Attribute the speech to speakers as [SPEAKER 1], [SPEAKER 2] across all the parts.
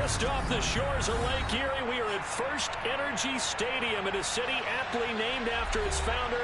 [SPEAKER 1] Just off the shores of Lake Erie, we are at First Energy Stadium in a city aptly named after its founder,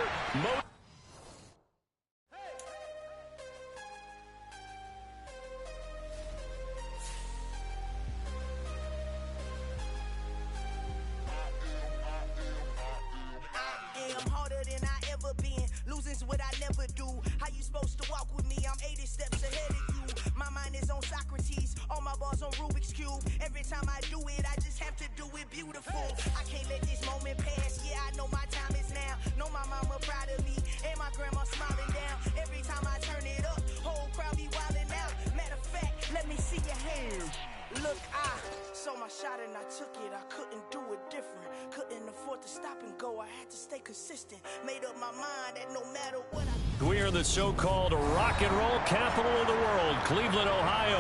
[SPEAKER 2] Losing's what I never do. How you supposed to walk with me? I'm 80 steps ahead of you. My mind is on Socrates, all my balls on Rubik's Cube. Every time I do it, I just have to do it beautiful. I can't let this moment pass. Yeah, I know my time is now. Know my mama proud of me, and my grandma smiling down. Every time I turn it up, whole crowd be wildin' out. Matter of fact, let me see your hands. Look, I saw my shot and I took it. I couldn't do it different. Couldn't afford to stop and go. I had to stay consistent. Made up my mind that no matter what I...
[SPEAKER 1] We are in the so-called rock and roll capital of the world, Cleveland, Ohio,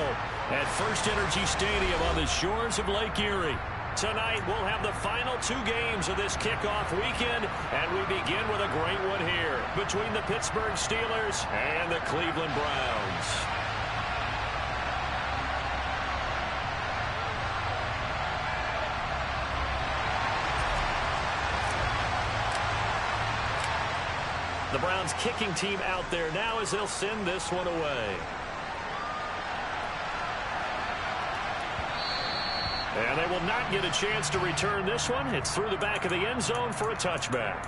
[SPEAKER 1] at First Energy Stadium on the shores of Lake Erie. Tonight, we'll have the final two games of this kickoff weekend, and we begin with a great one here between the Pittsburgh Steelers and the Cleveland Browns. The Browns kicking team out there now as they'll send this one away. And they will not get a chance to return this one. It's through the back of the end zone for a touchback.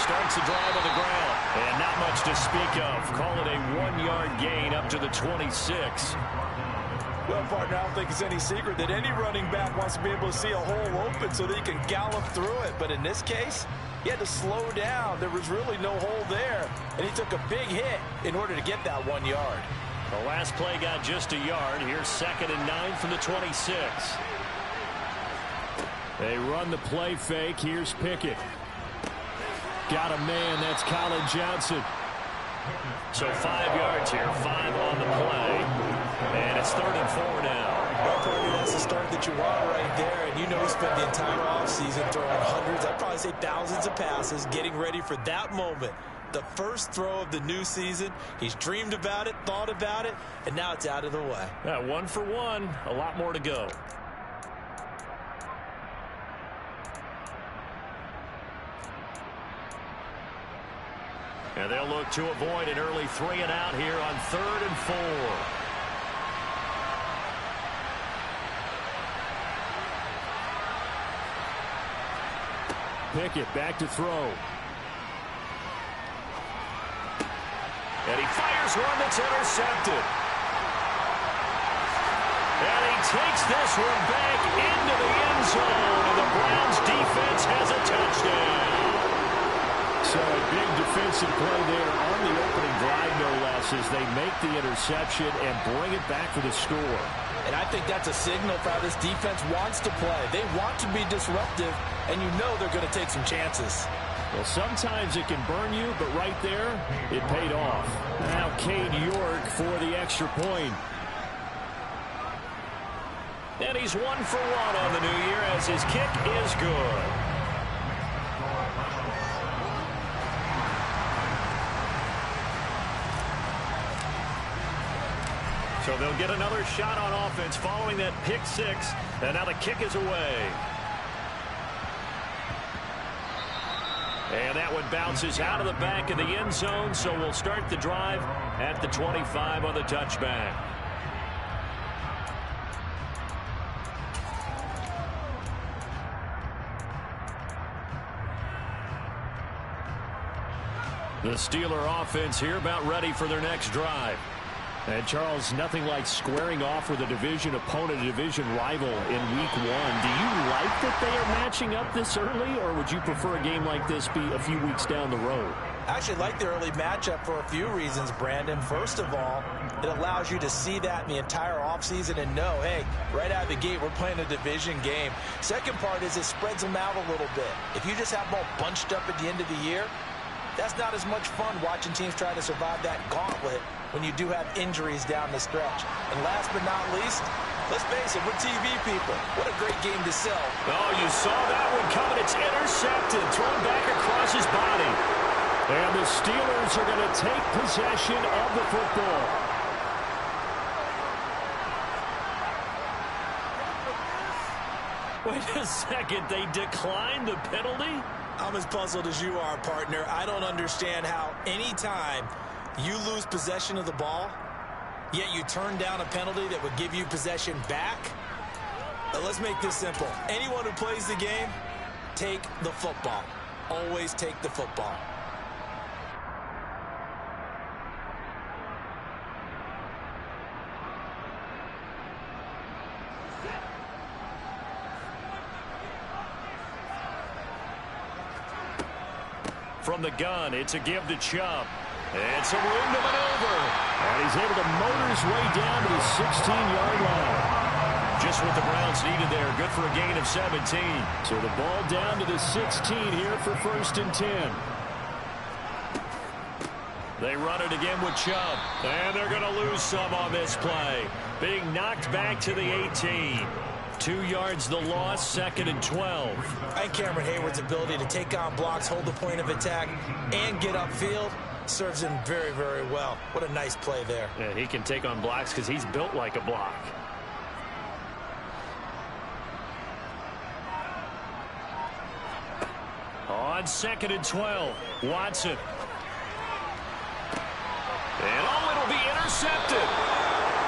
[SPEAKER 1] Starts the drive on the ground, and not much to speak of. Call it a 1-yard gain up to the 26.
[SPEAKER 3] Well, partner, I don't think it's any secret that any running back wants to be able to see a hole open so that he can gallop through it. But in this case, he had to slow down. There was really no hole there, and he took a big hit in order to get that 1 yard.
[SPEAKER 1] The last play got just a yard. Here's 2nd and 9 from the 26. They run the play fake. Here's Pickett. Got a man. That's Colin Johnson. So 5 yards here, 5 on the play. And it's 3rd and 4 now.
[SPEAKER 3] Well, Cody, that's the start that you want right there. And you know he spent the entire offseason throwing hundreds, I'd probably say thousands of passes, getting ready for that moment. The first throw of the new season. He's dreamed about it, thought about it, and now it's out of the way.
[SPEAKER 1] 1 for 1. A lot more to go. And they'll look to avoid an early 3 and out here on 3rd and 4. Pickett back to throw. And he fires one that's intercepted. And he takes this one back into the end zone. And the Browns defense has a touchdown. So a big defensive play there on the opening drive, no less, as they make the interception and bring it back for the score.
[SPEAKER 3] And I think that's a signal for how this defense wants to play. They want to be disruptive, and you know they're going to take some chances.
[SPEAKER 1] Well, sometimes it can burn you, but right there, it paid off. Now Cade York for the extra point. And he's 1 for 1 on the new year as his kick is good. So they'll get another shot on offense following that pick 6, and now the kick is away. And that one bounces out of the back of the end zone, so we'll start the drive at the 25 on the touchback. The Steeler offense here about ready for their next drive. And, Charles, nothing like squaring off with a division opponent, a division rival in Week 1. Do you like that they are matching up this early, or would you prefer a game like this be a few weeks down the road?
[SPEAKER 3] I actually like the early matchup for a few reasons, Brandon. First of all, it allows you to see that in the entire offseason and know, hey, right out of the gate, we're playing a division game. Second part is it spreads them out a little bit. If you just have them all bunched up at the end of the year, that's not as much fun watching teams try to survive that gauntlet when you do have injuries down the stretch. And last but not least, let's face it, we're TV people. What a great game to sell.
[SPEAKER 1] Oh, you saw that one coming. It's intercepted, thrown back across his body. And the Steelers are going to take possession of the football. Wait a second, they declined the penalty?
[SPEAKER 3] I'm as puzzled as you are, partner. I don't understand how any time you lose possession of the ball, yet you turn down a penalty that would give you possession back. But let's make this simple. Anyone who plays the game, take the football. Always take the football.
[SPEAKER 1] From the gun, it's a give to Chubb. And some room to maneuver. And he's able to motor his way down to the 16-yard line. Just what the Browns needed there. Good for a gain of 17. So the ball down to the 16 here for 1st and 10. They run it again with Chubb. And they're going to lose some on this play. Being knocked back to the 18. 2 yards the loss, 2nd and 12.
[SPEAKER 3] And Cameron Hayward's ability to take on blocks, hold the point of attack, and get upfield serves him very, very well. What a nice play there.
[SPEAKER 1] And he can take on blocks because he's built like a block. On 2nd and 12, Watson. And it'll be intercepted.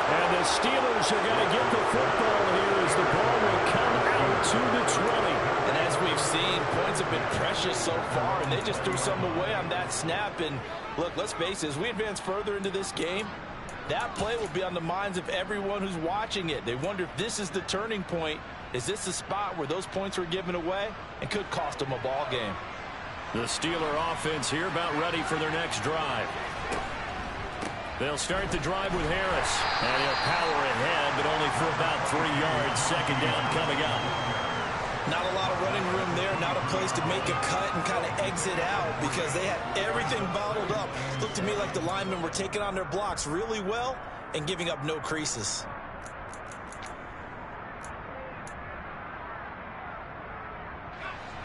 [SPEAKER 1] And the Steelers are going to get the football here as the ball will come out to the 20.
[SPEAKER 3] And as we've seen, points have been precious so far, and they just threw something away on that snap. And look, let's face it, as we advance further into this game, that play will be on the minds of everyone who's watching it. They wonder if this is the turning point. Is this the spot where those points were given away and could cost them a ball game?
[SPEAKER 1] The Steeler offense here about ready for their next drive. They'll start the drive with Harris. And he'll power ahead, but only for about 3 yards. 2nd down coming up.
[SPEAKER 3] Not a lot of running room there. Not a place to make a cut and kind of exit out because they had everything bottled up. Looked to me like the linemen were taking on their blocks really well and giving up no creases.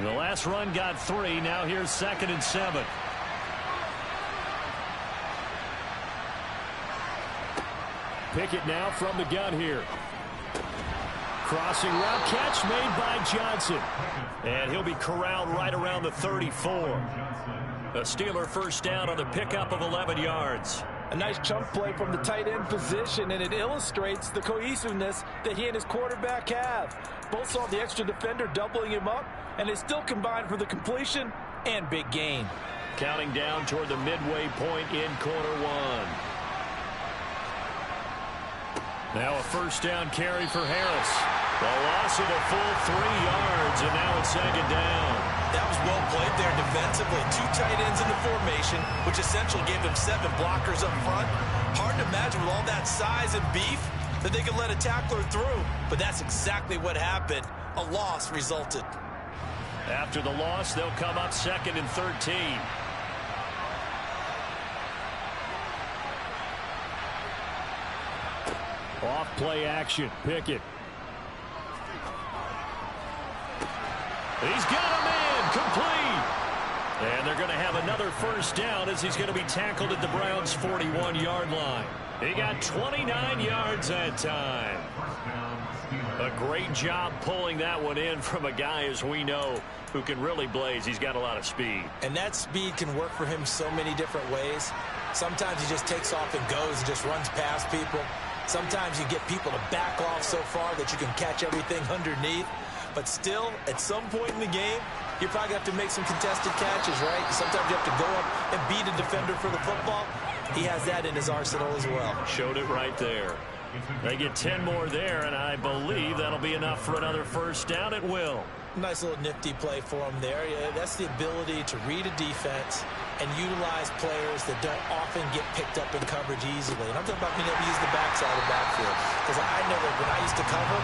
[SPEAKER 1] The last run got 3. Now here's 2nd and 7. Pickett now from the gun here. Crossing route catch made by Johnson. And he'll be corralled right around the 34. A Steeler 1st down on the pickup of 11 yards.
[SPEAKER 3] A nice chunk play from the tight end position, and it illustrates the cohesiveness that he and his quarterback have. Both saw the extra defender doubling him up, and they still combined for the completion and big gain.
[SPEAKER 1] Counting down toward the midway point in quarter 1. Now a 1st down carry for Harris. The loss of a full 3 yards, and now it's 2nd down.
[SPEAKER 3] That was well played there defensively. 2 tight ends in the formation, which essentially gave them 7 blockers up front. Hard to imagine with all that size and beef that they could let a tackler through. But that's exactly what happened. A loss resulted.
[SPEAKER 1] After the loss, they'll come up 2nd and 13. Off play action. Pickett. He's got him in. Complete. And they're going to have another 1st down as he's going to be tackled at the Browns' 41-yard line. He got 29 yards that time. A great job pulling that one in from a guy, as we know, who can really blaze. He's got a lot of speed.
[SPEAKER 3] And that speed can work for him so many different ways. Sometimes he just takes off and goes and just runs past people. Sometimes you get people to back off so far that you can catch everything underneath. But still, at some point in the game, you're probably going to have to make some contested catches, right? Sometimes you have to go up and beat a defender for the football. He has that in his arsenal as well.
[SPEAKER 1] Showed it right there. They get 10 more there, and I believe that'll be enough for another 1st down. It will.
[SPEAKER 4] Nice little nifty play for him there. Yeah, that's the ability to read a defense and utilize players that don't often get picked up in coverage easily. And I'm talking about being able to use the backside of the backfield. Because I know that when I used to cover,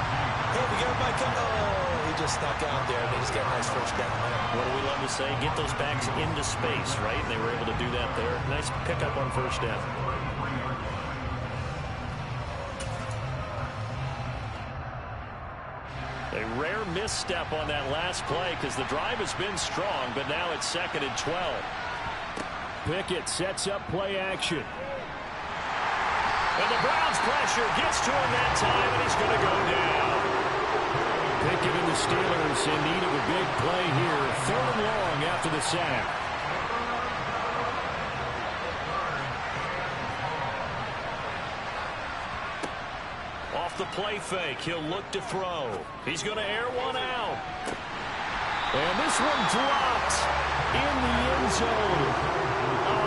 [SPEAKER 4] hey, we got everybody come. Oh, he just snuck out there, and he just got a nice first down there.
[SPEAKER 1] What do we love to say? Get those backs into space, right? And they were able to do that there. Nice pickup on first down. A rare misstep on that last play because the drive has been strong, but now it's 2nd and 12. Pickett sets up play action. And the Browns pressure gets to him that time, and he's going to go down. Pickett and the Steelers in need of a big play here. 3rd and long after the sack. Off the play fake, he'll look to throw. He's going to air one out. And this one dropped in the end zone.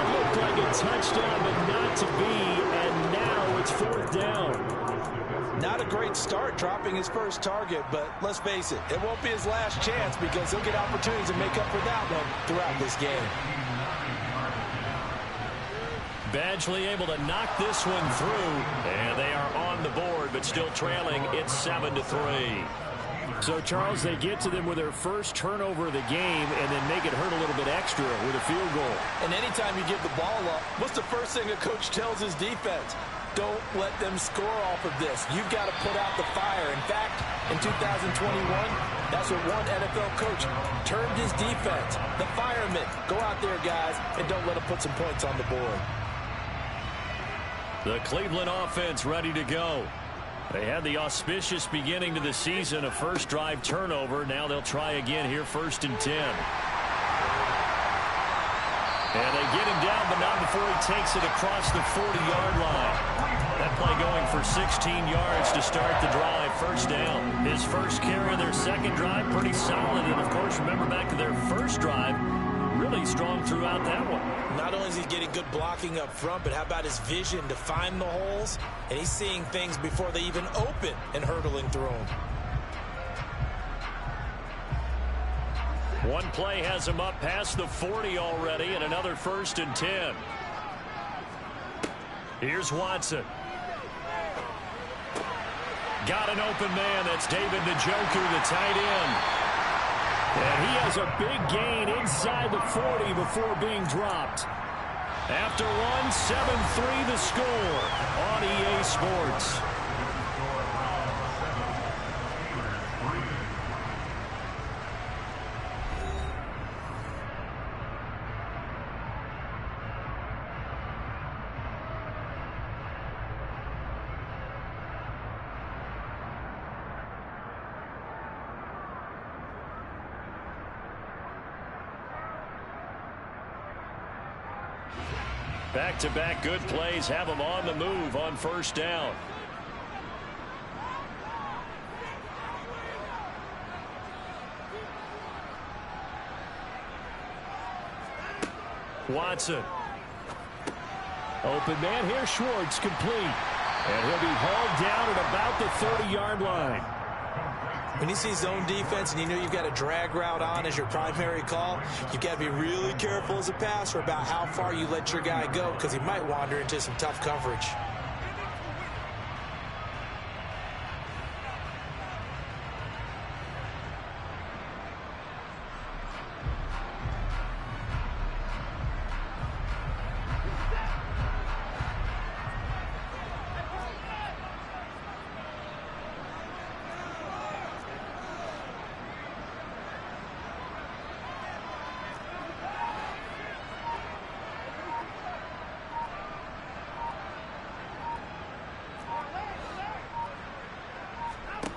[SPEAKER 1] Looked like a touchdown, but not to be, and now it's 4th down.
[SPEAKER 3] Not a great start dropping his first target, but let's face it, it won't be his last chance because he'll get opportunities to make up for that one throughout this game.
[SPEAKER 1] Badgley able to knock this one through, and they are on the board, but still trailing. It's 7-3. So, Charles, they get to them with their first turnover of the game and then make it hurt a little bit extra with a field goal.
[SPEAKER 3] And anytime you give the ball up, what's the first thing a coach tells his defense? Don't let them score off of this. You've got to put out the fire. In fact, in 2021, that's what one NFL coach termed his defense. The firemen. Go out there, guys, and don't let them put some points on the board.
[SPEAKER 1] The Cleveland offense ready to go. They had the auspicious beginning to the season, a first drive turnover. Now they'll try again here, 1st and 10. And they get him down, but not before he takes it across the 40-yard line. That play going for 16 yards to start the drive. 1st down. His first carry of their 2nd drive, pretty solid. And, of course, remember back to their first drive, really strong throughout that one.
[SPEAKER 4] Not only is he getting good blocking up front, but how about his vision to find the holes? And he's seeing things before they even open and hurdling through them.
[SPEAKER 1] One play has him up past the 40 already, and another 1st and 10. Here's Watson. Got an open man. That's David Njoku, the tight end. And he has a big gain inside the 40 before being dropped. After one, 7-3 the score on EA Sports. Back-to-back good plays have them on the move on 1st down. Watson. Open man here, Schwartz, complete. And he'll be hauled down at about the 30-yard line.
[SPEAKER 4] When you see zone defense and you know you've got a drag route on as your primary call, you've got to be really careful as a passer about how far you let your guy go because he might wander into some tough coverage.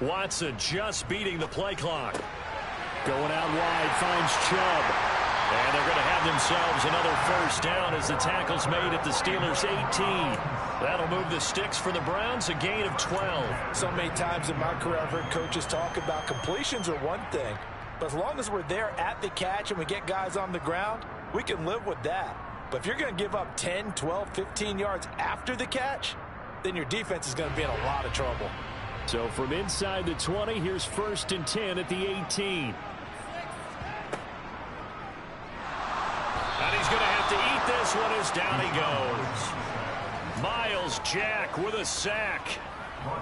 [SPEAKER 1] Watson just beating the play clock. Going out wide, finds Chubb. And they're going to have themselves another 1st down as the tackle's made at the Steelers' 18. That'll move the sticks for the Browns, a gain of 12.
[SPEAKER 3] So many times in my career I've heard coaches talk about completions are one thing, but as long as we're there at the catch and we get guys on the ground, we can live with that. But if you're going to give up 10, 12, 15 yards after the catch, then your defense is going to be in a lot of trouble.
[SPEAKER 1] So from inside the 20, here's 1st and 10 at the 18. this one is down he goes. Miles Jack with a sack.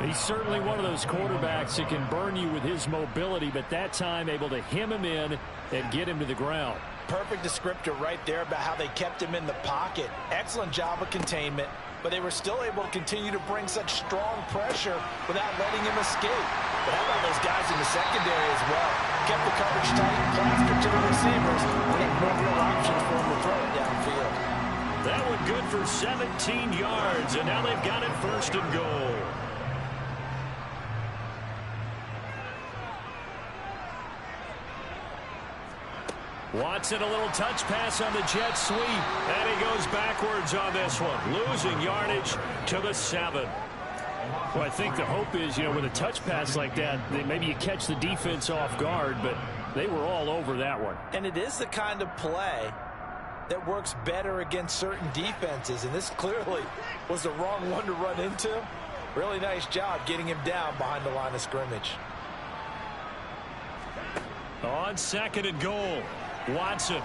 [SPEAKER 5] He's certainly one of those quarterbacks that can burn you with his mobility, but that time able to hem him in and get him to the ground.
[SPEAKER 4] Perfect descriptor right there about how they kept him in the pocket. Excellent job of containment, but they were still able to continue to bring such strong pressure without letting him escape. But how about those guys in the secondary as well? Kept the coverage tight, plastered to the receivers, and had no real options for him to throw it downfield.
[SPEAKER 1] That one good for 17 yards, and now they've got it 1st and goal. Watson, a little touch pass on the jet sweep, and he goes backwards on this one, losing yardage to the 7.
[SPEAKER 5] Well, I think the hope is, with a touch pass like that, maybe you catch the defense off guard, but they were all over that one.
[SPEAKER 4] And it is the kind of play that works better against certain defenses, and this clearly was the wrong one to run into. Really nice job getting him down behind the line of scrimmage.
[SPEAKER 1] On 2nd and goal, Watson.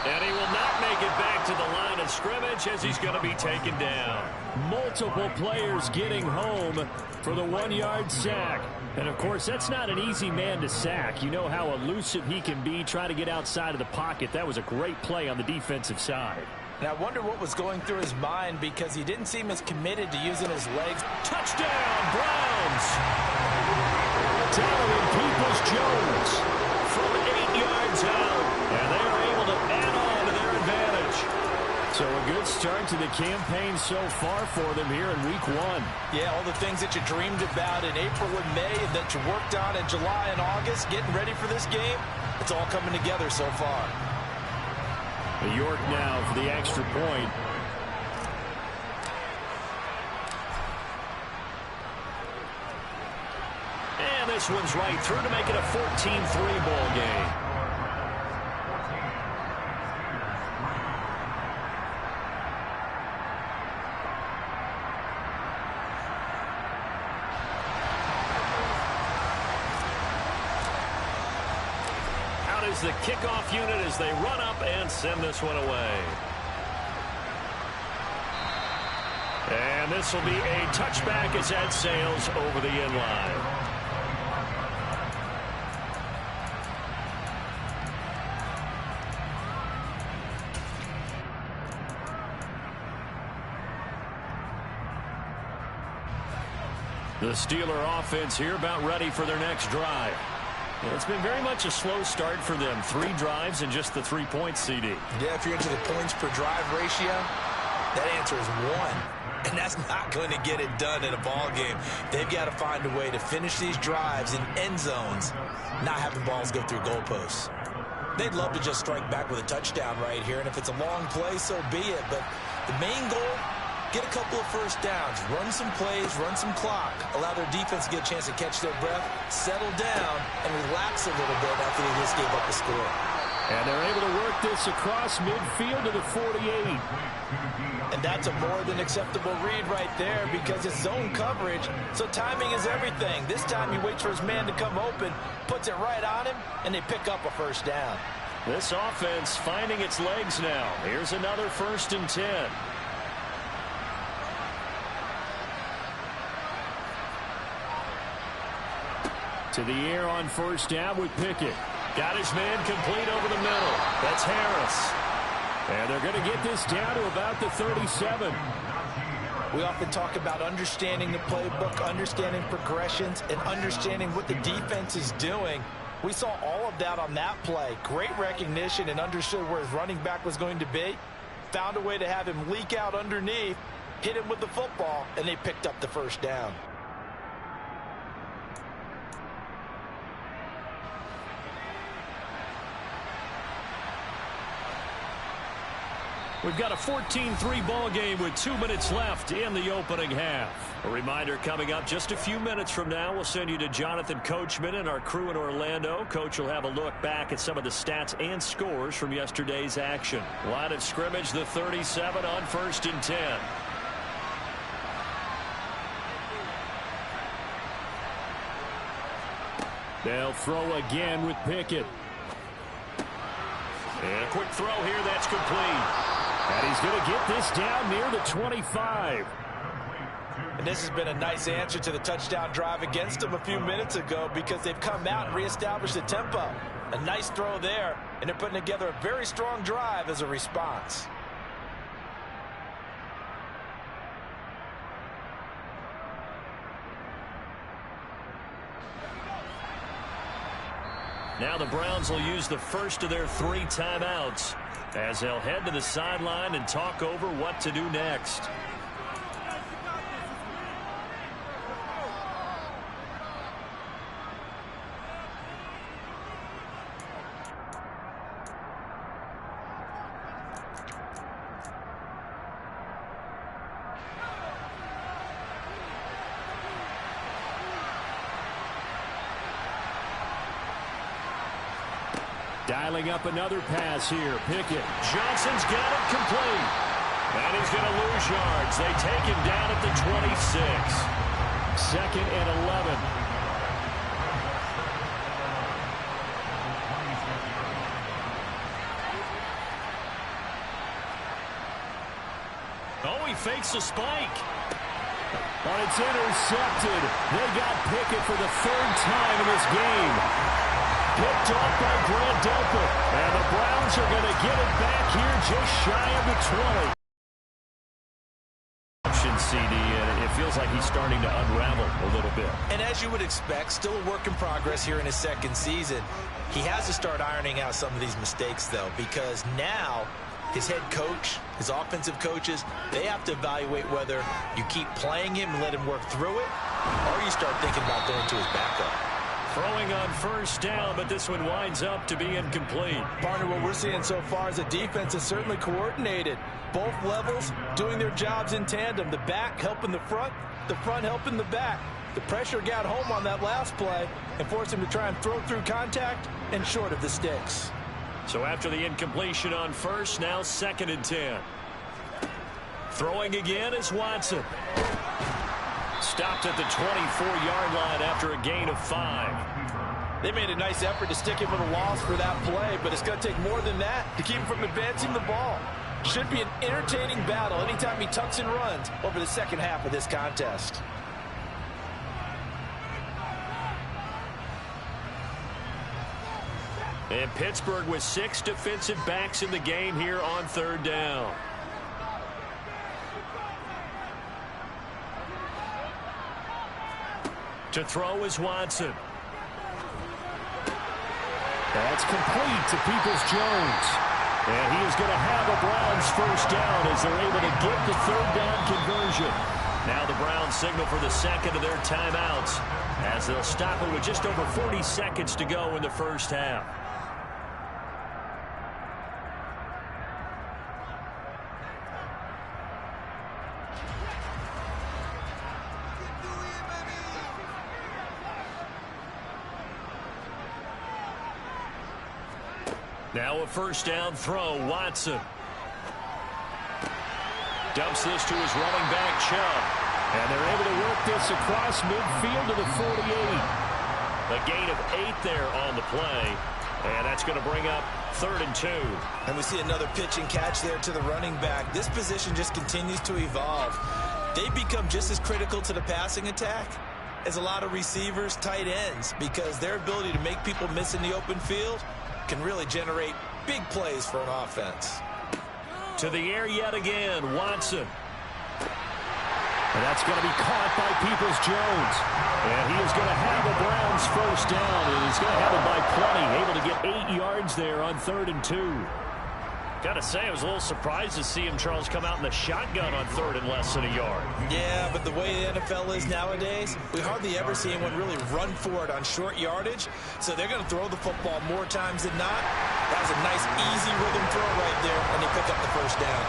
[SPEAKER 1] And he will not make it back to the line of scrimmage as he's going to be taken down.
[SPEAKER 5] Multiple players getting home for the 1-yard sack. And, of course, that's not an easy man to sack. You know how elusive he can be, try to get outside of the pocket. That was a great play on the defensive side.
[SPEAKER 4] And I wonder what was going through his mind because he didn't seem as committed to using his legs.
[SPEAKER 1] Touchdown, Browns! Donovan Peoples-Jones from 8 yards out. And they are able to add on to their advantage.
[SPEAKER 5] So a good start to the campaign so far for them here in week 1.
[SPEAKER 4] Yeah, all the things that you dreamed about in April and May and that you worked on in July and August, getting ready for this game, it's all coming together so far.
[SPEAKER 5] York now for the extra point.
[SPEAKER 1] And this one's right through to make it a 14-3 ball game. Out is the kickoff unit as they run up and send this one away. And this will be a touchback as that sails over the end line. The Steeler offense here about ready for their next drive. It's been very much a slow start for them. 3 drives and just the 3 points, CD.
[SPEAKER 4] Yeah, if you're into the points per drive ratio, that answer is 1. And that's not going to get it done in a ball game. They've got to find a way to finish these drives in end zones, not having balls go through goalposts. They'd love to just strike back with a touchdown right here, and if it's a long play, so be it. But the main goal, get a couple of first downs, run some plays, run some clock, allow their defense to get a chance to catch their breath, settle down, and relax a little bit after they just gave up a score.
[SPEAKER 5] And they're able to work this across midfield to the 48.
[SPEAKER 4] And that's a more than acceptable read right there because it's zone coverage, so timing is everything. This time he waits for his man to come open, puts it right on him, and they pick up a first down.
[SPEAKER 1] This offense finding its legs now. Here's another 1st and 10.
[SPEAKER 5] To the air on 1st down with Pickett.
[SPEAKER 1] Got his man complete over the middle. That's Harris.
[SPEAKER 5] And they're going to get this down to about the 37.
[SPEAKER 4] We often talk about understanding the playbook, understanding progressions, and understanding what the defense is doing. We saw all of that on that play. Great recognition and understood where his running back was going to be. Found a way to have him leak out underneath, hit him with the football, and they picked up the first down.
[SPEAKER 1] We've got a 14-3 ball game with 2 minutes left in the opening half. A reminder coming up just a few minutes from now. We'll send you to Jonathan Coachman and our crew in Orlando. Coach will have a look back at some of the stats and scores from yesterday's action. Line of scrimmage, the 37 on 1st and 10.
[SPEAKER 5] They'll throw again with Pickett.
[SPEAKER 1] And a quick throw here that's complete.
[SPEAKER 5] And he's going to get this down near the 25.
[SPEAKER 4] And this has been a nice answer to the touchdown drive against them a few minutes ago because they've come out and reestablished the tempo. A nice throw there, and they're putting together a very strong drive as a response.
[SPEAKER 1] Now the Browns will use the first of their 3 timeouts as they'll head to the sideline and talk over what to do next.
[SPEAKER 5] Dialing up another pass here. Pickett.
[SPEAKER 1] Johnson's got it complete. And he's going to lose yards. They take him down at the 26.
[SPEAKER 5] 2nd and 11.
[SPEAKER 1] Oh, he fakes a spike.
[SPEAKER 5] But it's intercepted. They got Pickett for the 3rd time in this game. Picked off by Grant Delpit. And the Browns are going to get it back here just shy of the 20.
[SPEAKER 1] CD, and it feels like he's starting to unravel a little bit.
[SPEAKER 4] And as you would expect, still a work in progress here in his 2nd season. He has to start ironing out some of these mistakes, though, because now his head coach, his offensive coaches, they have to evaluate whether you keep playing him and let him work through it, or you start thinking about throwing to his backup.
[SPEAKER 1] Throwing on 1st down, but this one winds up to be incomplete.
[SPEAKER 3] Partner, what we're seeing so far is the defense is certainly coordinated. Both levels doing their jobs in tandem. The back helping the front helping the back. The pressure got home on that last play and forced him to try and throw through contact and short of the sticks.
[SPEAKER 1] So after the incompletion on 1st, now 2nd and 10. Throwing again is Watson. Stopped at the 24-yard line after a gain of 5.
[SPEAKER 3] They made a nice effort to stick him with a loss for that play, but it's going to take more than that to keep him from advancing the ball. Should be an entertaining battle anytime he tucks and runs over the 2nd half of this contest.
[SPEAKER 1] And Pittsburgh with 6 defensive backs in the game here on 3rd down. To throw is Watson.
[SPEAKER 5] That's complete to Peoples-Jones. And he is going to have a Browns 1st down as they're able to get the 3rd down conversion.
[SPEAKER 1] Now the Browns signal for the 2nd of their timeouts as they'll stop it with just over 40 seconds to go in the 1st half. Now a 1st down throw, Watson. Dumps this to his running back, Chubb.
[SPEAKER 5] And they're able to work this across midfield to the 48.
[SPEAKER 1] A gain of 8 there on the play. And that's going to bring up 3rd and 2.
[SPEAKER 4] And we see another pitch and catch there to the running back. This position just continues to evolve. They become just as critical to the passing attack as a lot of receivers, tight ends, because their ability to make people miss in the open field can really generate big plays for an offense.
[SPEAKER 1] To the air yet again, Watson.
[SPEAKER 5] And that's going to be caught by Peoples-Jones. And he is going to have a Browns 1st down, and he's going to have it by plenty, able to get 8 yards there on 3rd and 2.
[SPEAKER 1] Got to say, I was a little surprised to see him, Charles, come out in the shotgun on 3rd and less than a yard.
[SPEAKER 4] Yeah, but the way the NFL is nowadays, we hardly ever see anyone really run for it on short yardage. So they're going to throw the football more times than not. That was a nice, easy rhythm throw right there, and they pick up the 1st down.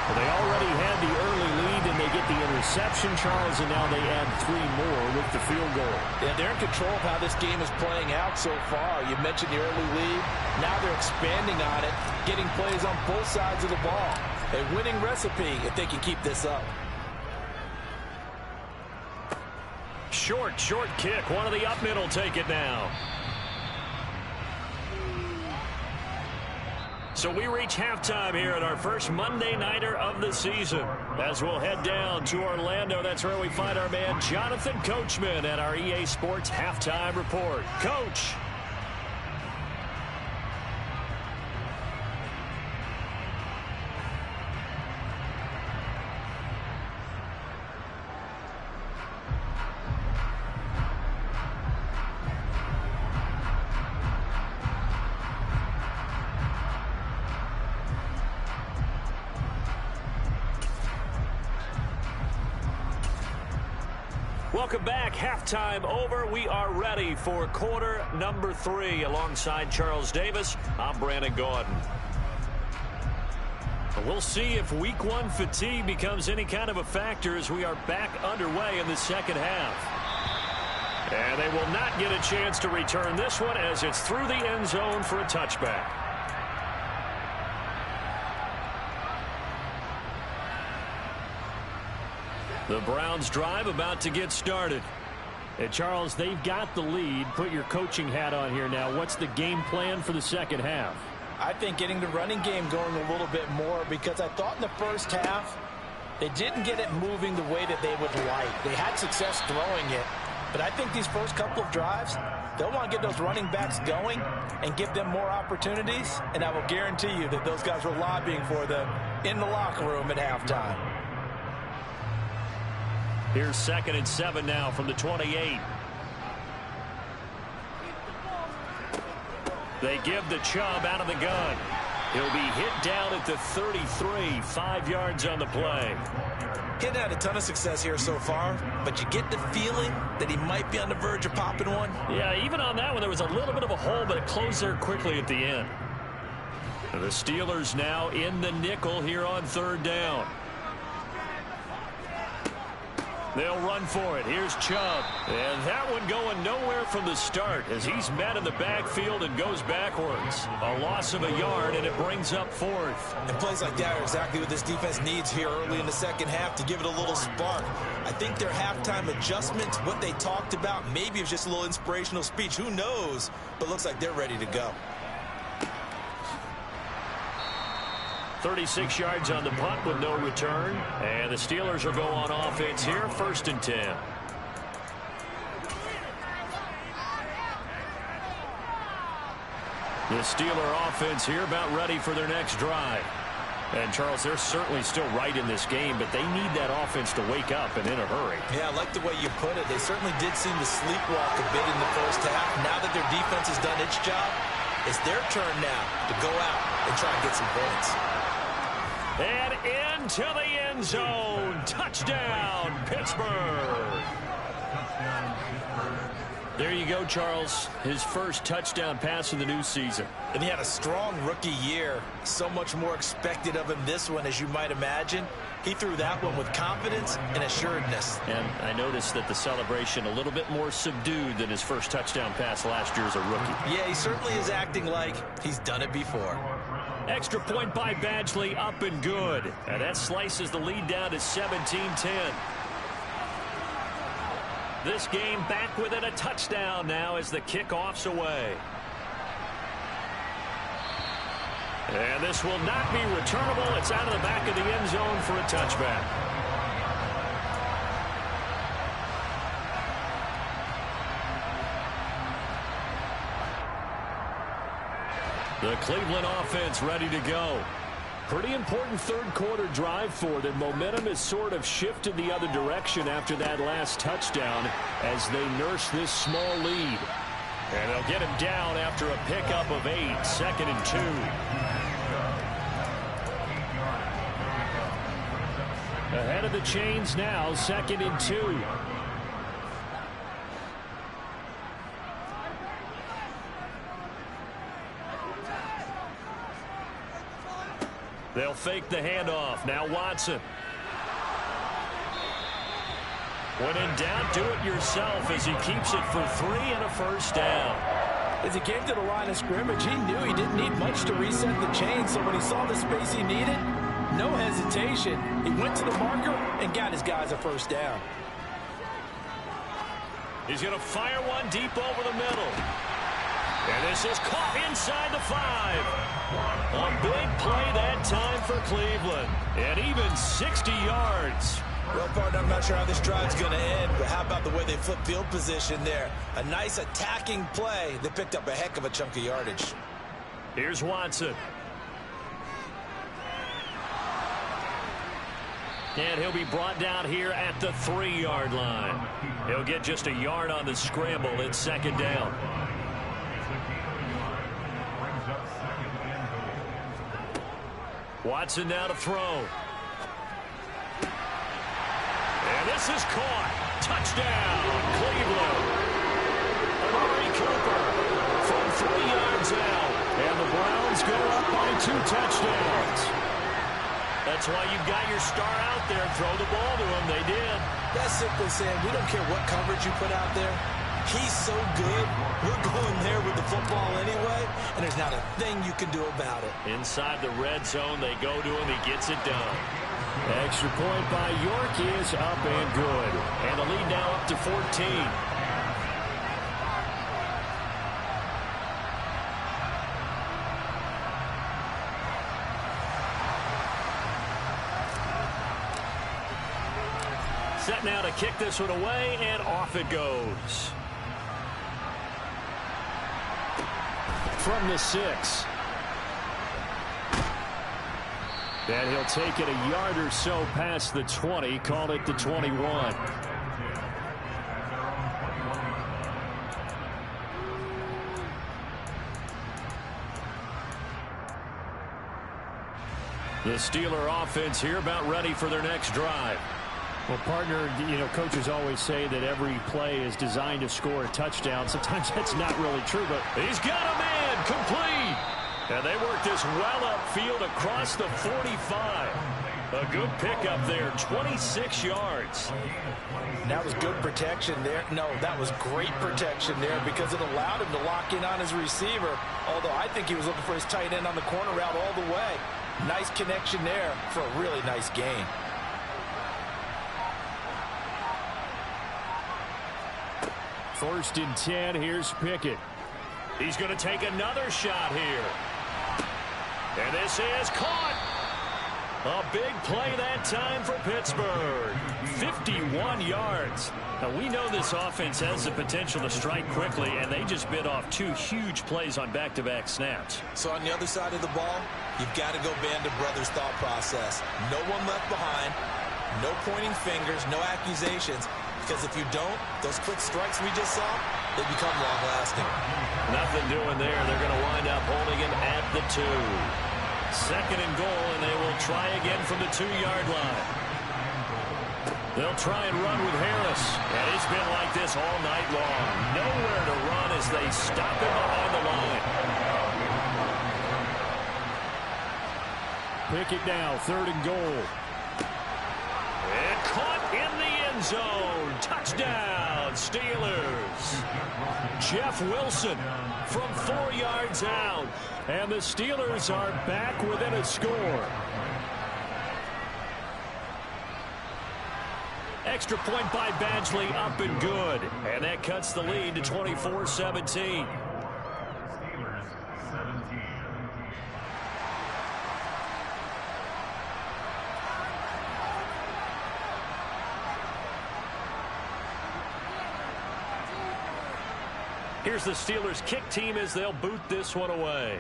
[SPEAKER 5] Well, they already had the early lead, and they get the interception, Charles, and now they add 3 more with the field goal.
[SPEAKER 3] Yeah, they're in control of how this game is playing out so far. You mentioned the early lead. Now they're expanding on it, getting plays on both sides of the ball. A winning recipe if they can keep this up.
[SPEAKER 1] Short kick. One of the up middle take it now. So we reach halftime here at our first Monday Nighter of the season. As we'll head down to Orlando, that's where we find our man Jonathan Coachman at our EA Sports Halftime Report. Coach. Welcome back. Halftime over. We are ready for quarter number 3. Alongside Charles Davis, I'm Brandon Gaudin. We'll see if week 1 fatigue becomes any kind of a factor as we are back underway in the second half. And they will not get a chance to return this one as it's through the end zone for a touchback. The Browns drive about to get started.
[SPEAKER 5] Hey, Charles, they've got the lead. Put your coaching hat on here now. What's the game plan for the second half?
[SPEAKER 4] I think getting the running game going a little bit more, because I thought in the first half they didn't get it moving the way that they would like. They had success throwing it, but I think these first couple of drives, they'll want to get those running backs going and give them more opportunities, and I will guarantee you that those guys were lobbying for them in the locker room at halftime.
[SPEAKER 1] Here's 2nd and 7 now from the 28. They give the Chubb out of the gun. He'll be hit down at the 33, 5 yards on the play.
[SPEAKER 4] He hadn't had a ton of success here so far, but you get the feeling that he might be on the verge of popping one.
[SPEAKER 1] Yeah, even on that one, there was a little bit of a hole, but it closed there quickly at the end. And the Steelers now in the nickel here on 3rd down. They'll run for it. Here's Chubb. And that one going nowhere from the start as he's met in the backfield and goes backwards. A loss of a yard, and it brings up 4th.
[SPEAKER 4] And plays like that are exactly what this defense needs here early in the second half to give it a little spark. I think their halftime adjustment, what they talked about, maybe it was just a little inspirational speech. Who knows? But looks like they're ready to go.
[SPEAKER 1] 36 yards on the punt with no return. And the Steelers will go on offense here, 1st and 10. The Steeler offense here about ready for their next drive. And, Charles, they're certainly still right in this game, but they need that offense to wake up and in a hurry.
[SPEAKER 4] Yeah, I like the way you put it. They certainly did seem to sleepwalk a bit in the first half. Now that their defense has done its job, it's their turn now to go out and try and get some points.
[SPEAKER 1] And into the end zone. Touchdown, Pittsburgh. There you go, Charles. His first touchdown pass of the new season.
[SPEAKER 4] And he had a strong rookie year. So much more expected of him this one, as you might imagine. He threw that one with confidence and assuredness.
[SPEAKER 1] And I noticed that the celebration a little bit more subdued than his first touchdown pass last year as a rookie.
[SPEAKER 4] Yeah, he certainly is acting like he's done it before.
[SPEAKER 1] Extra point by Badgley, up and good. And that slices the lead down to 17-10. This game back within a touchdown now as the kickoff's away. And this will not be returnable. It's out of the back of the end zone for a touchback. The Cleveland offense ready to go. Pretty important third quarter drive for them. Momentum has sort of shifted the other direction after that last touchdown as they nurse this small lead. And they'll get him down after a pickup of 8, 2nd and 2. Ahead of the chains now, 2nd and 2. They'll fake the handoff. Now Watson. When in doubt, do it yourself as he keeps it for 3 and a first down.
[SPEAKER 4] As he came to the line of scrimmage, he knew he didn't need much to reset the chain, so when he saw the space he needed, no hesitation. He went to the marker and got his guys a first down.
[SPEAKER 1] He's going to fire one deep over the middle. And this is caught inside the 5. A big play that time for Cleveland. And even 60 yards.
[SPEAKER 4] Well, partner, I'm not sure how this drive's going to end, but how about the way they flip field position there? A nice attacking play. They picked up a heck of a chunk of yardage.
[SPEAKER 1] Here's Watson. And he'll be brought down here at the 3-yard line. He'll get just a yard on the scramble. It's second down. Watson now to throw. And this is caught. Touchdown, Cleveland. Amari Cooper from 3 yards out. And the Browns go up by 2 touchdowns. That's why you've got your star out there. Throw the ball to him. They did.
[SPEAKER 4] That's simply saying we don't care what coverage you put out there. He's so good. We're going there with the football anyway, and there's not a thing you can do about it.
[SPEAKER 1] Inside the red zone, they go to him. He gets it done.
[SPEAKER 5] Extra point by York is up and good.
[SPEAKER 1] And the lead now up to 14. Set now to kick this one away, and off it goes.
[SPEAKER 5] From the 6. And he'll take it a yard or so past the 20. Call it the 21.
[SPEAKER 1] The Steeler offense here about ready for their next drive.
[SPEAKER 5] Well, partner, coaches always say that every play is designed to score a touchdown. Sometimes that's not really true, but
[SPEAKER 1] he's got a man complete. And they work this well upfield across the 45. A good pickup there, 26 yards.
[SPEAKER 4] That was good protection there. No, that was great protection there because it allowed him to lock in on his receiver. Although I think he was looking for his tight end on the corner route all the way. Nice connection there for a really nice gain.
[SPEAKER 5] First and 10, here's Pickett.
[SPEAKER 1] He's going to take another shot here. And this is caught. A big play that time for Pittsburgh. 51 yards. Now, we know this offense has the potential to strike quickly, and they just bit off 2 huge plays on back-to-back snaps.
[SPEAKER 4] So on the other side of the ball, you've got to go band of brothers thought process. No one left behind. No pointing fingers. No accusations. Because if you don't, those quick strikes we just saw, they become long-lasting.
[SPEAKER 1] Nothing doing there. They're going to wind up holding him at the 2. Second and goal, and they will try again from the 2-yard line. They'll try and run with Harris. And it's been like this all night long. Nowhere to run as they stop him behind the line.
[SPEAKER 5] Pickett now, 3rd and goal.
[SPEAKER 1] And caught in the end zone. Touchdown, Steelers. Jeff Wilson from 4 yards out.
[SPEAKER 5] And the Steelers are back within a score.
[SPEAKER 1] Extra point by Badgley, up and good. And that cuts the lead to 24-17. Here's the Steelers kick team as they'll boot this one away.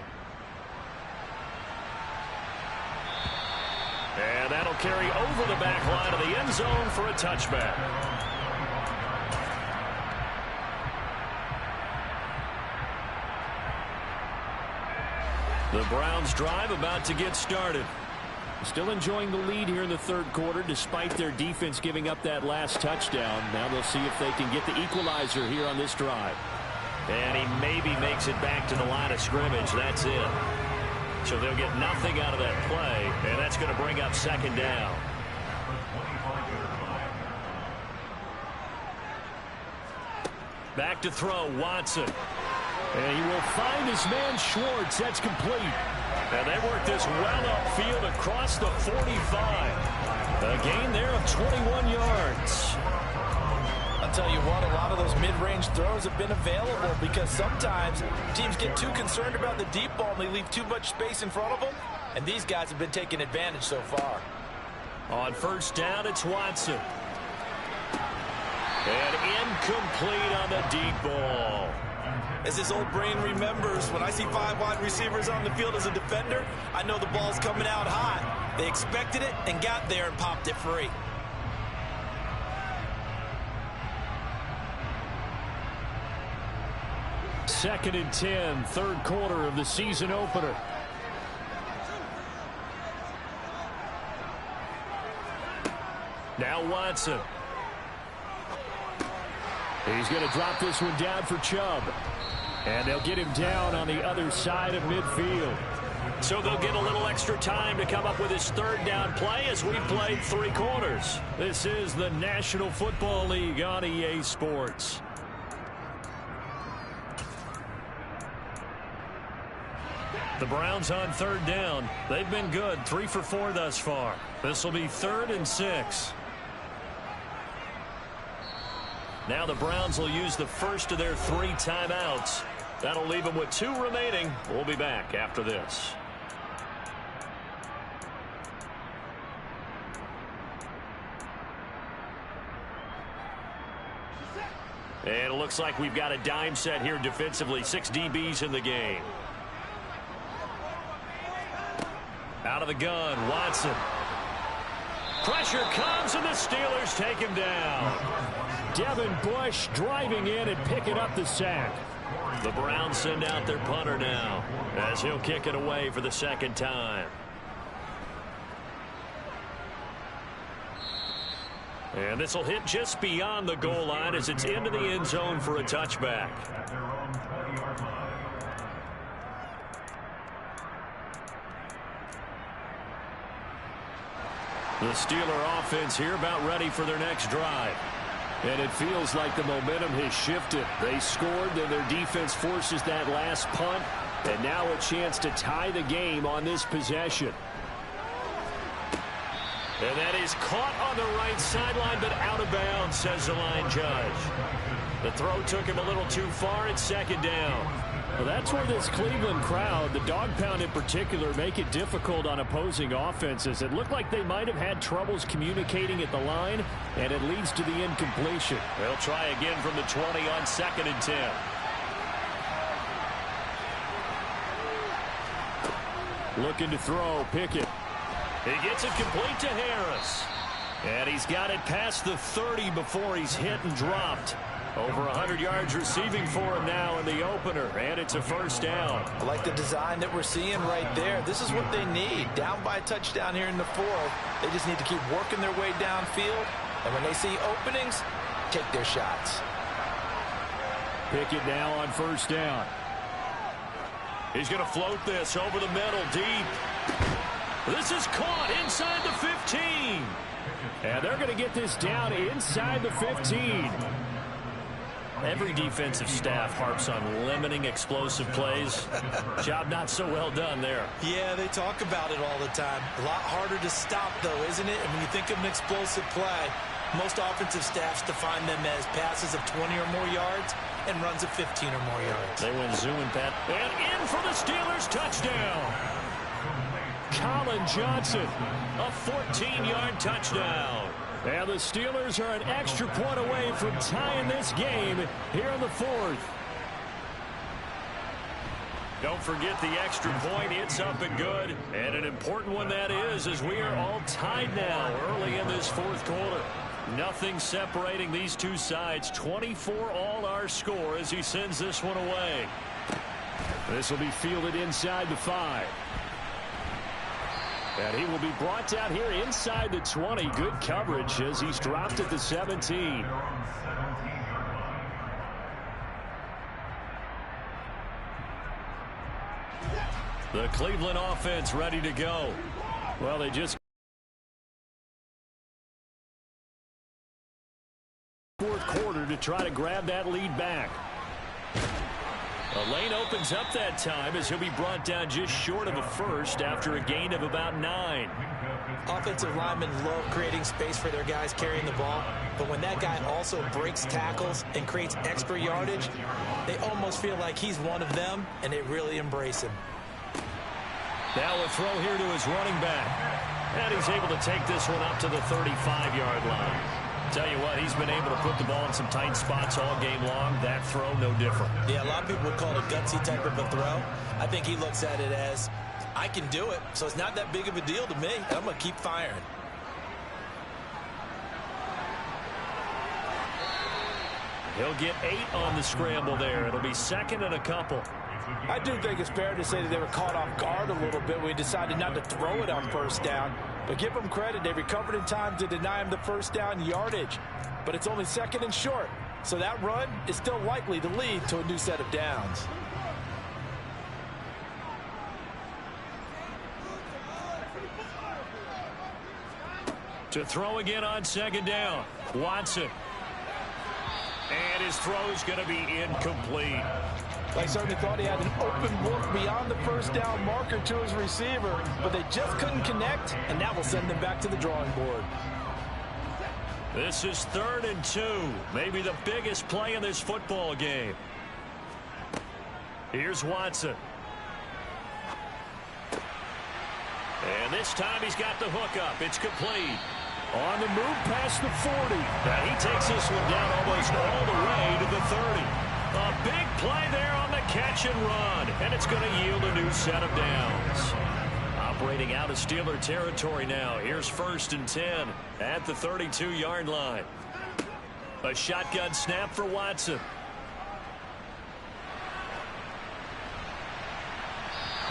[SPEAKER 1] And that'll carry over the back line of the end zone for a touchback. The Browns drive about to get started.
[SPEAKER 5] Still enjoying the lead here in the 3rd quarter despite their defense giving up that last touchdown. Now they'll see if they can get the equalizer here on this drive.
[SPEAKER 1] And he maybe makes it back to the line of scrimmage. That's it. So they'll get nothing out of that play, and that's going to bring up 2nd down. Back to throw, Watson.
[SPEAKER 5] And he will find his man Schwartz. That's complete.
[SPEAKER 1] And they work this well upfield across the 45. A gain there of 21 yards.
[SPEAKER 4] I'll tell you what, a lot of those mid-range throws have been available because sometimes teams get too concerned about the deep ball and they leave too much space in front of them, and these guys have been taking advantage so far.
[SPEAKER 1] On first down, it's Watson. And incomplete on the deep ball.
[SPEAKER 3] As his old brain remembers, when I see 5 wide receivers on the field as a defender, I know the ball's coming out hot. They expected it and got there and popped it free.
[SPEAKER 5] Second and 10, third quarter of the season opener. Now Watson. He's going to drop this one down for Chubb. And they'll get him down on the other side of midfield.
[SPEAKER 1] So they'll get a little extra time to come up with his third down play as we've played 3 quarters. This is the National Football League on EA Sports. The Browns on third down. They've been good, 3 for 4 thus far. This will be 3rd and 6. Now the Browns will use the first of their 3 timeouts. That'll leave them with 2 remaining. We'll be back after this. And it looks like we've got a dime set here defensively. 6 DBs in the game. Out of the gun, Watson. Pressure comes, and the Steelers take him down.
[SPEAKER 5] Devin Bush driving in and picking up the sack.
[SPEAKER 1] The Browns send out their punter now as he'll kick it away for the 2nd time. And this will hit just beyond the goal line as it's into the end zone for a touchback. The Steeler offense here about ready for their next drive.
[SPEAKER 5] And it feels like the momentum has shifted. They scored, then their defense forces that last punt, and now a chance to tie the game on this possession.
[SPEAKER 1] And that is caught on the right sideline, but out of bounds, says the line judge. The throw took him a little too far. It's 2nd down.
[SPEAKER 5] Well, that's where this Cleveland crowd, the dog pound in particular, make it difficult on opposing offenses. It looked like they might have had troubles communicating at the line, and it leads to the incompletion.
[SPEAKER 1] They'll try again from the 20 on 2nd and 10.
[SPEAKER 5] Looking to throw, Pickett.
[SPEAKER 1] He gets it complete to Harris.
[SPEAKER 5] And he's got it past the 30 before he's hit and dropped.
[SPEAKER 1] Over 100 yards receiving for him now in the opener, and it's a 1st down.
[SPEAKER 4] I like the design that we're seeing right there. This is what they need. Down by a touchdown here in the 4th. They just need to keep working their way downfield, and when they see openings, take their shots.
[SPEAKER 5] Pickett now on 1st down.
[SPEAKER 1] He's going to float this over the middle deep. This is caught inside the 15.
[SPEAKER 5] And they're going to get this down inside the 15.
[SPEAKER 1] Every defensive staff harps on limiting explosive plays. Job not so well done there.
[SPEAKER 4] Yeah, they talk about it all the time. A lot harder to stop, though, isn't it? And when you think of an explosive play, most offensive staffs define them as passes of 20 or more yards and runs of 15 or more yards.
[SPEAKER 1] They win zoo and pat. And in for the Steelers, touchdown.
[SPEAKER 5] Colin Johnson.
[SPEAKER 1] A 14-yard touchdown.
[SPEAKER 5] And the Steelers are an extra point away from tying this game here in the 4th.
[SPEAKER 1] Don't forget the extra point. It's up and good. And an important one that is, as we are all tied now early in this 4th quarter. Nothing separating these two sides. 24 all our score as he sends this one away.
[SPEAKER 5] This will be fielded inside the 5. And he will be brought down here inside the 20. Good coverage as he's dropped at the 17.
[SPEAKER 1] The Cleveland offense ready to go.
[SPEAKER 5] Well, they just 4th quarter to try to grab that lead back.
[SPEAKER 1] A lane opens up that time as he'll be brought down just short of a first after a gain of about 9.
[SPEAKER 4] Offensive linemen love creating space for their guys carrying the ball, but when that guy also breaks tackles and creates extra yardage, they almost feel like he's one of them, and they really embrace him.
[SPEAKER 1] Now a throw here to his running back. And he's able to take this one up to the 35-yard line. Tell you what, he's been able to put the ball in some tight spots all game long. That throw, no different.
[SPEAKER 4] Yeah, a lot of people would call it a gutsy type of a throw. I think he looks at it as, I can do it, so it's not that big of a deal to me. I'm going to keep firing.
[SPEAKER 1] He'll get 8 on the scramble there. It'll be second and a couple.
[SPEAKER 3] I do think it's fair to say that they were caught off guard a little bit. We decided not to throw it on first down. But give them credit. They recovered in time to deny him the first down yardage. But it's only second and short. So that run is still likely to lead to a new set of downs.
[SPEAKER 1] To throw again on second down. Watson. And his throw's going to be incomplete.
[SPEAKER 3] I certainly thought he had an open look beyond the first down marker to his receiver, but they just couldn't connect, and that will send them back to the drawing board.
[SPEAKER 1] This is 3rd and 2. Maybe the biggest play in this football game. Here's Watson. And this time he's got the hook up. It's complete. On the move past the 40. Now he takes this one down almost all the way to the 30. A big play there on the catch and run. And it's going to yield a new set of downs. Operating out of Steeler territory now. Here's 1st and 10 at the 32-yard line. A shotgun snap for Watson.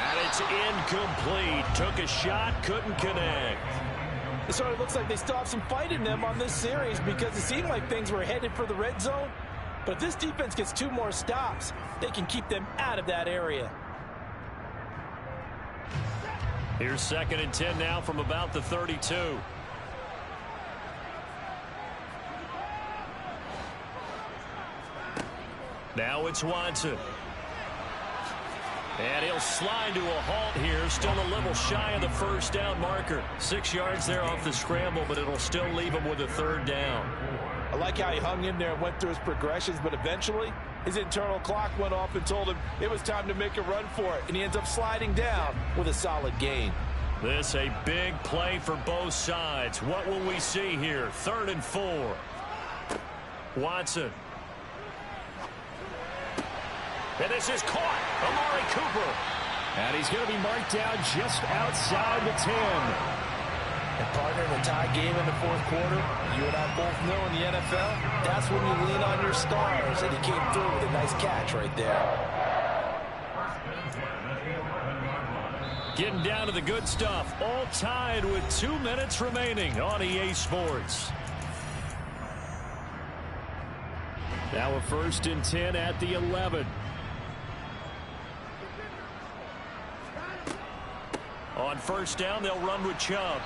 [SPEAKER 1] And it's incomplete. Took a shot, couldn't connect.
[SPEAKER 3] It sort of looks like they still have some fight in them on this series because it seemed like things were headed for the red zone. But if this defense gets 2 more stops, they can keep them out of that area.
[SPEAKER 1] Here's 2nd and 10 now from about the 32. Now it's Watson. And he'll slide to a halt here. Still a little shy of the first down marker. 6 yards there off the scramble, but it'll still leave him with a 3rd down.
[SPEAKER 3] I like how he hung in there and went through his progressions, but eventually his internal clock went off and told him it was time to make a run for it, and he ends up sliding down with a solid gain.
[SPEAKER 1] This a big play for both sides. What will we see here? 3rd and 4. Watson. And this is caught. Amari Cooper.
[SPEAKER 5] And he's going to be marked down just outside the 10.
[SPEAKER 3] And partner, in a tie game in the 4th quarter, you and I both know in the NFL, that's when you lean on your stars, and he came through with a nice catch right there.
[SPEAKER 1] Getting down to the good stuff. All tied with 2 minutes remaining on EA Sports.
[SPEAKER 5] Now a 1st and 10 at the 11.
[SPEAKER 1] On 1st down, they'll run with Chubb.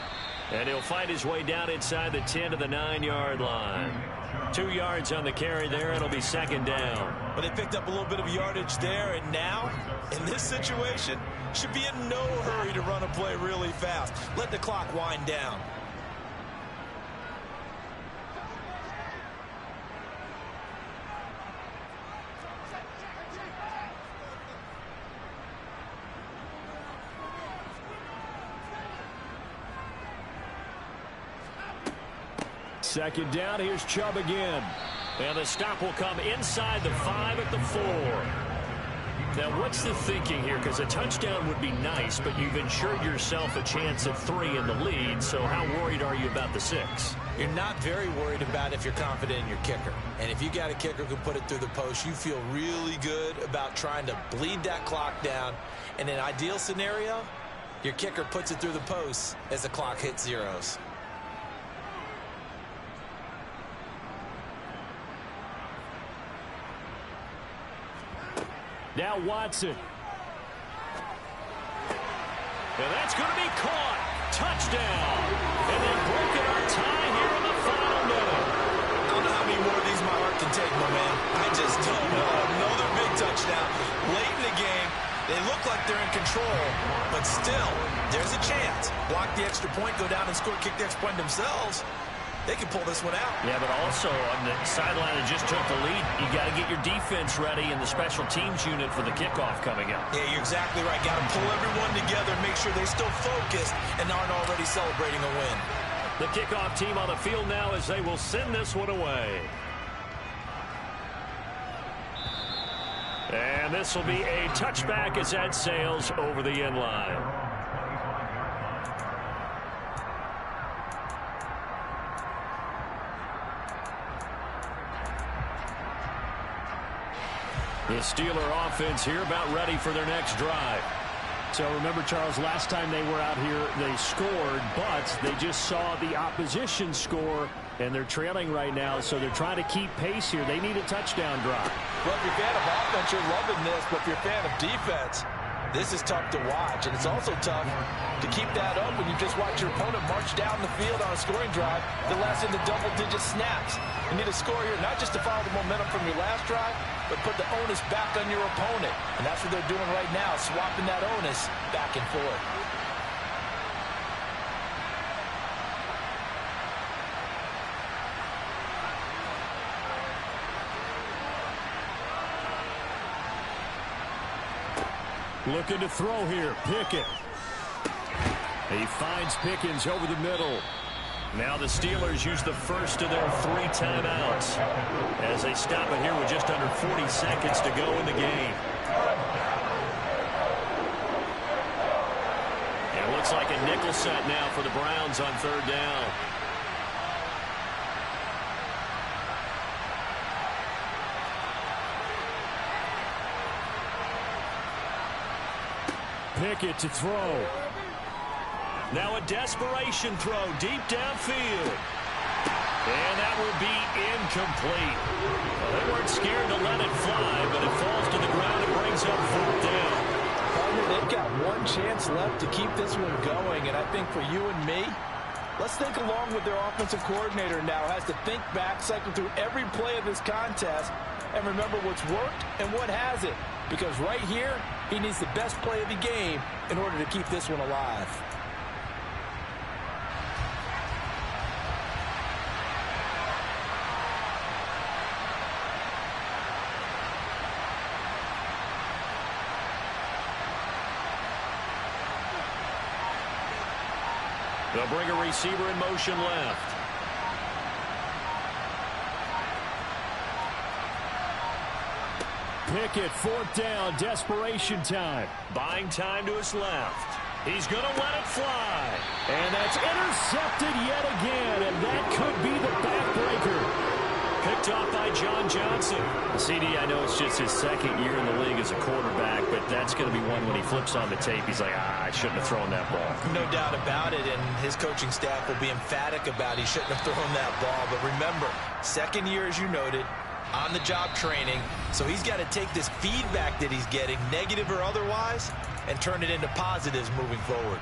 [SPEAKER 1] And he'll fight his way down inside the 10 to the 9-yard line. 2 yards on the carry there. It'll be 2nd down.
[SPEAKER 4] But they picked up a little bit of yardage there, and now, in this situation, should be in no hurry to run a play really fast. Let the clock wind down.
[SPEAKER 5] Second down, here's Chubb again.
[SPEAKER 1] And the stop will come inside the 5 at the 4. Now, what's the thinking here? Because a touchdown would be nice, but you've ensured yourself a chance at 3 in the lead, so how worried are you about the 6?
[SPEAKER 4] You're not very worried about if you're confident in your kicker. And if you got a kicker who can put it through the post, you feel really good about trying to bleed that clock down. In an ideal scenario, your kicker puts it through the post as the clock hits zeros.
[SPEAKER 5] Now Watson.
[SPEAKER 1] And that's going to be caught. Touchdown. And they've broken our tie here in the final minute.
[SPEAKER 4] I don't know how many more of these my heart can take, my man. I just don't know. Another big touchdown. Late in the game, They look like they're in control, but still, there's a chance. Block the extra point, go down and score, kick the extra point themselves. They can pull this one out.
[SPEAKER 1] Yeah, but also on the sideline that just took the lead, you got to get your defense ready in the special teams unit for the kickoff coming up.
[SPEAKER 4] Yeah, you're exactly right. Got to pull everyone together and make sure they're still focused and aren't already celebrating a win.
[SPEAKER 1] The kickoff team on the field now as they will send this one away. And this will be a touchback as that sails over the end line. The Steeler offense here about ready for their next drive.
[SPEAKER 5] So remember, Charles, last time they were out here, they scored, but they just saw the opposition score, and they're trailing right now, so they're trying to keep pace here. They need a touchdown drive.
[SPEAKER 3] Well, if you're a fan of offense, you're loving this, but if you're a fan of defense, this is tough to watch, and it's also tough to keep that up when you just watch your opponent march down the field on a scoring drive that lasts into double-digit snaps. You need a score here, not just to follow the momentum from your last drive, but put the onus back on your opponent. And that's what they're doing right now, swapping that onus back and forth.
[SPEAKER 5] Looking to throw here, Pickett.
[SPEAKER 1] He finds Pickens over the middle. Now the Steelers use the first of their 3 timeouts as they stop it here with just under 40 seconds to go in the game. And it looks like a nickel set now for the Browns on 3rd down.
[SPEAKER 5] Pickett to throw.
[SPEAKER 1] Now a desperation throw deep downfield. And that will be incomplete. Well, they weren't scared to let it fly, but it falls to the ground and brings up 4th down.
[SPEAKER 3] Partner, they've got one chance left to keep this one going, and I think for you and me, let's think along with their offensive coordinator now. Has to think back, cycle through every play of this contest, and remember what's worked and what hasn't. Because right here, he needs the best play of the game in order to keep this one alive.
[SPEAKER 1] They'll bring a receiver in motion left.
[SPEAKER 5] Pickett, 4th down, desperation time.
[SPEAKER 1] Buying time to his left. He's going to let it fly.
[SPEAKER 5] And that's intercepted yet again, and that could be the backbreaker.
[SPEAKER 1] Picked off by John Johnson.
[SPEAKER 5] CD, I know it's just his 2nd year in the league as a quarterback, but that's going to be one when he flips on the tape. He's like, I shouldn't have thrown that ball.
[SPEAKER 4] No doubt about it, and his coaching staff will be emphatic about he shouldn't have thrown that ball. But remember, 2nd year, as you noted, on-the-job training. So he's got to take this feedback that he's getting, negative or otherwise, and turn it into positives moving forward.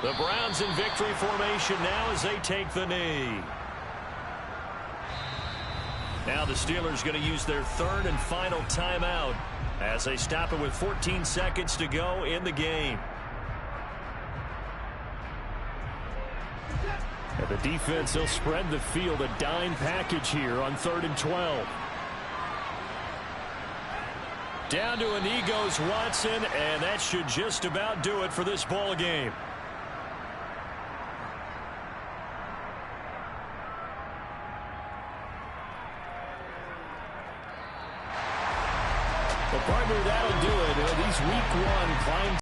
[SPEAKER 1] The Browns in victory formation now as they take the knee. Now the Steelers going to use their 3rd and final timeout as they stop it with 14 seconds to go in the game.
[SPEAKER 5] And the defense, they'll spread the field, a dime package here on 3rd and 12.
[SPEAKER 1] Down to a knee goes Watson, and that should just about do it for this ball game.
[SPEAKER 5] Well, partner, that'll do it. These week 1 climb